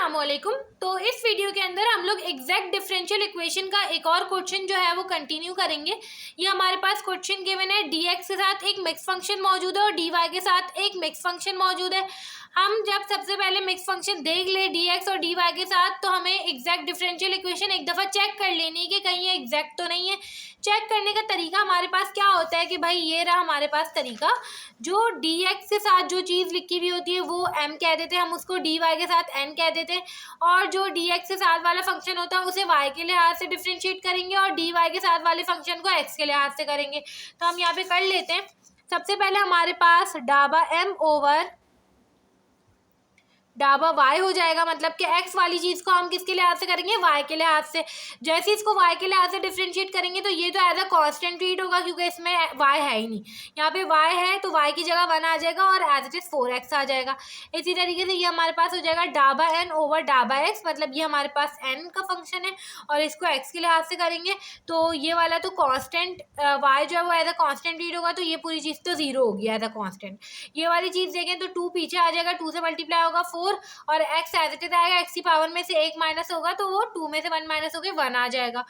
अस्सलामुअलैकुम। तो इस वीडियो के अंदर हम लोग एग्जैक्ट डिफरेंशियल इक्वेशन का एक और क्वेश्चन जो है वो कंटिन्यू करेंगे। ये हमारे पास क्वेश्चन गिवन है, dx के साथ एक मिक्स फंक्शन मौजूद है और dy के साथ एक मिक्स फंक्शन मौजूद है। हम जब सबसे पहले मिक्स फंक्शन देख ले dx और dy के साथ, तो हमें एग्जैक्ट डिफरेंशियल इक्वेशन एक दफ़ा चेक कर लेनी है कि कहीं ये एग्जैक्ट तो नहीं है। चेक करने का तरीका हमारे पास क्या होता है कि भाई ये रहा हमारे पास तरीका, जो dx के साथ जो चीज़ लिखी हुई होती है वो m कह देते हैं, हम उसको dy के साथ n कह देते हैं, और जो dx के साथ वाला फंक्शन होता है उसे y के लिहाज से डिफरेंशिएट करेंगे और dy के साथ वाले फंक्शन को x के लिहाज से करेंगे। तो हम यहाँ पे कर लेते हैं। सबसे पहले हमारे पास डाबा m ओवर डाबा y हो जाएगा, मतलब कि x वाली चीज़ को हम किसके लिहाज से करेंगे, y के लिहाज से। जैसे इसको y के लिहाज से डिफरेंशिएट करेंगे तो ये तो एज अ कांस्टेंट ट्रीट होगा, क्योंकि इसमें y है ही नहीं। यहाँ पे y है तो y की जगह 1 आ जाएगा और एज इट इज़ 4x आ जाएगा। इसी तरीके से ये हमारे पास हो जाएगा डाबा n ओवर डाबा x, मतलब ये हमारे पास n का फंक्शन है और इसको x के लिहाज से करेंगे तो ये वाला तो कांस्टेंट y जो है वो एज अ कांस्टेंट ट्रीट होगा, तो ये पूरी चीज़ तो 0 होगी एज अ कांस्टेंट। ये वाली चीज़ देखें तो 2 पीछे आ जाएगा, 2 से मल्टीप्लाई होगा 4 और x एज इट इज आएगा, x की पावर में से 1 माइनस होगा तो वो 2 में से 1 माइनस होकर 1 आ जाएगा।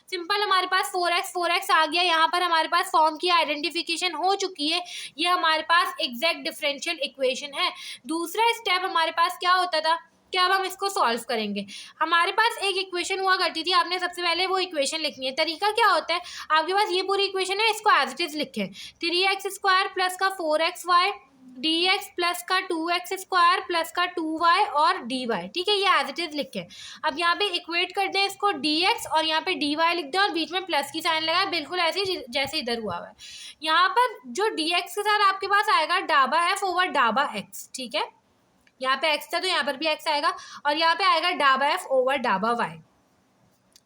सिंपल, हमारे पास 4x आ गया। यहाँ पर हमारे पास फॉर्म की आइडेंटिफिकेशन हो चुकी है। ये हमारे पास एग्जैक्ट डिफरेंशियल इक्वेशन है। दूसरा स्टेप हमारे पास क्या होता था कि अब हम इसको सॉल्व करेंगे। हमारे पास एक इक्वेशन हुआ करती थी, आपने सबसे पहले वो इक्वेशन लिखनी है। तरीका क्या होता है, आपके पास ये पूरी इक्वेशन है, इसको एज इट इज लिखें। 3x² प्लस का 4xy dx प्लस का 2x² प्लस का 2y और dy, ठीक है, ये एज इट इज लिखें। अब यहाँ पे इक्वेट कर दें इसको dx और यहाँ पे dy लिख दें और बीच में प्लस की साइन लगाए, बिल्कुल ऐसे ही जैसे इधर हुआ है। यहाँ पर जो dx के साथ आपके पास आएगा डाबा f ओवर डाबा x, ठीक है, यहाँ पे x था तो यहाँ पर भी x आएगा और यहाँ पे आएगा डाबा f ओवर डाबा y।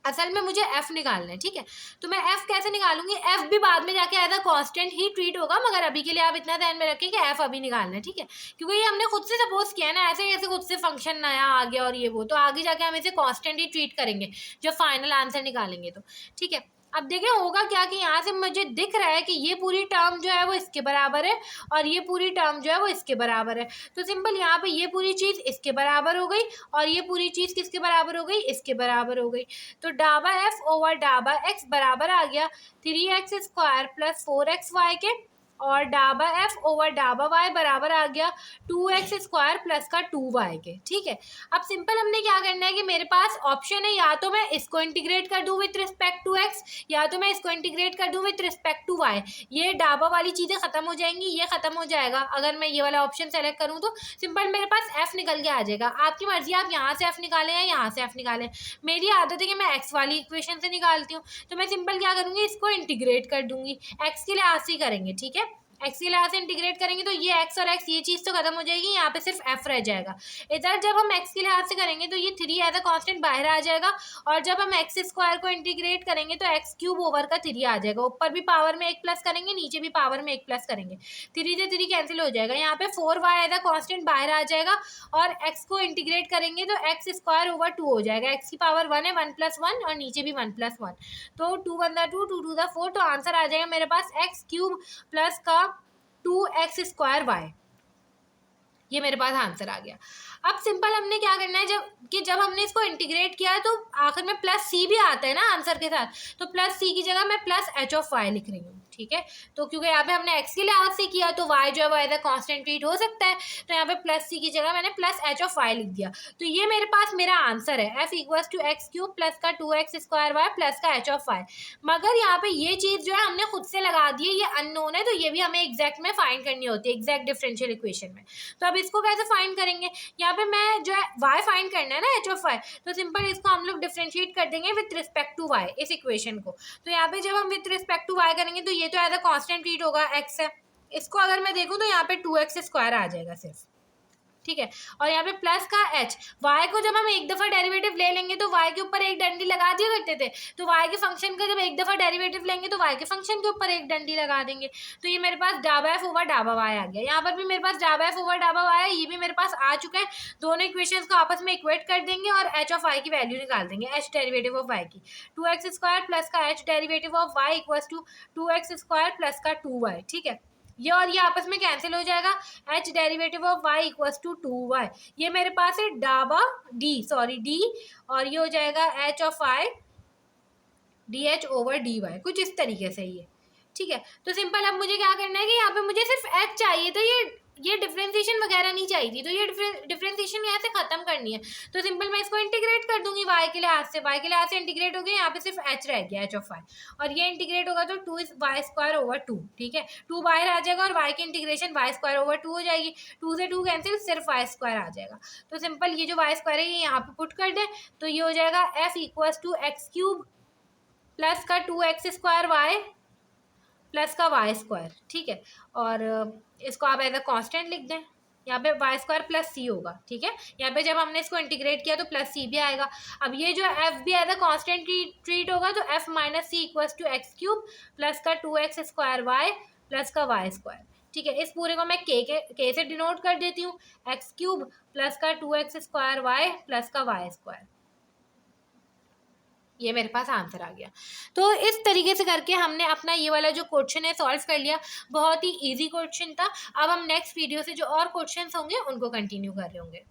असल में मुझे f निकालना है, ठीक है, तो मैं f कैसे निकालूंगी, f भी बाद में जाके एज अ कांस्टेंट ही ट्रीट होगा, मगर अभी के लिए आप इतना ध्यान में रखें कि f अभी निकालना है, ठीक है, क्योंकि ये हमने खुद से सपोज किया है ना, ऐसे ऐसे खुद से फंक्शन नया आ गया और ये वो, तो आगे जाके हम इसे कांस्टेंट ही ट्रीट करेंगे जब फाइनल आंसर निकालेंगे तो, ठीक है। अब देखें होगा क्या कि यहाँ से मुझे दिख रहा है कि ये पूरी टर्म जो है वो इसके बराबर है और ये पूरी टर्म जो है वो इसके बराबर है, तो सिंपल यहाँ पे ये पूरी चीज़ इसके बराबर हो गई और ये पूरी चीज़ किसके बराबर हो गई, इसके बराबर हो गई। तो डाबा f ओवर डाबा x बराबर आ गया 3x² प्लस 4xy के, और डाबा f ओवर डाबा y बराबर आ गया 2x² प्लस का 2y के, ठीक है। अब सिंपल हमने क्या करना है कि मेरे पास ऑप्शन है, या तो मैं इसको इंटीग्रेट कर दूँ विथ रिस्पेक्ट टू x, या तो मैं इसको इंटीग्रेट कर दूँ विथ रिस्पेक्ट टू y। ये डाबा वाली चीज़ें खत्म हो जाएंगी, ये खत्म हो जाएगा अगर मैं ये वाला ऑप्शन सेलेक्ट करूँ, तो सिंपल मेरे पास f निकल के आ जाएगा। आपकी मर्जी, आप यहाँ से f निकालें या यहाँ से f निकालें। मेरी आदत है कि मैं x वाली इक्वेशन से निकालती हूँ, तो मैं सिंपल क्या करूँगी, इसको इंटीग्रेट कर दूंगी, x के लिहाज से करेंगे, ठीक है, x के लिहाज से इंटीग्रेट करेंगे तो ये x और x ये चीज़ तो खत्म हो जाएगी, यहाँ पे सिर्फ f रह जाएगा। इधर जब हम x के लिहाज से करेंगे तो ये 3 एज अ कांस्टेंट बाहर आ जाएगा, और जब हम x² को इंटीग्रेट करेंगे तो x³ ओवर का 3 आ जाएगा। ऊपर भी पावर में 1 प्लस करेंगे, नीचे भी पावर में 1 प्लस करेंगे, 3 से 3 कैंसिल हो जाएगा। यहाँ पे 4y एज अ कांस्टेंट बाहर आ जाएगा और x को इंटीग्रेट करेंगे तो x² ओवर 2 हो जाएगा। x की पावर 1 है, 1 + 1 और नीचे भी 1 + 1, तो 2 × 2 2 × 4, तो आंसर आ जाएगा मेरे पास x³ प्लस का 2x² y। ये मेरे पास आंसर आ गया। अब सिंपल हमने क्या करना है, जब हमने इसको इंटीग्रेट किया है तो आखिर में +c भी आता है ना आंसर के साथ, तो +c की जगह मैं +h(y) लिख रही हूँ, ठीक है। तो क्योंकि यहाँ पे हमने x के लिहाज से किया तो y जो है वो एज अ कांस्टेंट ट्रीट हो सकता है, तो यहाँ पे +c की जगह मैंने +h(y) लिख दिया। तो ये मेरे पास मेरा आंसर है, f = x³ प्लस का 2x² y प्लस का h(y). मगर यहाँ पे ये चीज़ जो है हमने खुद से लगा दी है, ये अननोन है, तो ये भी हमें एग्जैक्ट में फाइंड करनी होती है, एग्जैक्ट डिफरेंशियल इक्वेशन में। तो अब इसको कैसे फाइंड करेंगे, यहाँ पे मैं जो है y फाइंड करना है ना, h(y), तो सिंपल इसको हम लोग डिफरेंशिएट कर देंगे विथ रिस्पेक्ट टू y, इस इक्वेशन को। तो यहाँ पे जब हम विथ रिस्पेक्ट टू y करेंगे तो ये तो एज अ कांस्टेंट ट्रीट होगा, x है, इसको अगर मैं देखूँ तो यहाँ पे 2x² आ जाएगा सिर्फ, ठीक है, और यहाँ पे प्लस का h। y को जब हम एक दफ़ा डेरिवेटिव ले लेंगे तो y के ऊपर एक डंडी लगा दिया करते थे, तो y के फंक्शन का जब एक दफ़ा डेरिवेटिव लेंगे तो y के फंक्शन के ऊपर एक डंडी लगा देंगे। तो ये मेरे पास डाबा f ओवर डाबा y आ गया। यहाँ पर भी मेरे पास डाबा f ओवर डाबा y है, ये भी मेरे पास आ चुका है। दोनों इक्वेशंस को आपस में इक्वेट कर देंगे और h(y) की वैल्यू निकाल देंगे, h डेरिवेटिव ऑफ y की। 2x² प्लस का h derivative of y = 2x² plus का 2y, ठीक है। ये और ये आपस में कैंसिल हो जाएगा। h derivative of y equals to 2y, ये मेरे पास है d, और ये हो जाएगा h of i dh over dy, कुछ इस तरीके से ये, ठीक है। तो सिंपल अब मुझे क्या करना है कि यहाँ पे मुझे सिर्फ h चाहिए था, ये डिफरेंशिएशन वगैरह नहीं चाहिए थी, तो ये डिफरेंशिएशन यहाँ से खत्म करनी है। तो सिंपल मैं इसको इंटीग्रेट कर दूंगी y के लिहाज से, इंटीग्रेट हो गया, यहाँ पे सिर्फ h रह गया, h ऑफ y, और ये इंटीग्रेट होगा तो 2y² ओवर 2, ठीक है। 2 बाहर आ जाएगा और y की इंटीग्रेशन y² ओवर 2 हो जाएगी, 2 से 2 कैंसिल, सिर्फ y² आ जाएगा। तो सिंपल ये जो y² है ये यहाँ पे पुट कर दें, तो ये हो जाएगा f equals to x³ plus का 2x² y प्लस का y², ठीक है। और इसको आप एज अ कांस्टेंट लिख दें, यहाँ पे y² प्लस c होगा, ठीक है। यहाँ पे जब हमने इसको इंटीग्रेट किया तो प्लस c भी आएगा। अब ये जो f भी एज अ कांस्टेंट ट्रीट होगा, तो f minus c equals to x³ plus का 2x² y प्लस का y², ठीक है। इस पूरे को मैं k से डिनोट कर देती हूँ, x³ प्लस का 2x² y प्लस का y², ये मेरे पास आंसर आ गया। तो इस तरीके से करके हमने अपना ये वाला जो क्वेश्चन है सॉल्व कर लिया, बहुत ही इजी क्वेश्चन था। अब हम नेक्स्ट वीडियो से जो और क्वेश्चंस होंगे उनको कंटिन्यू कर रहे होंगे।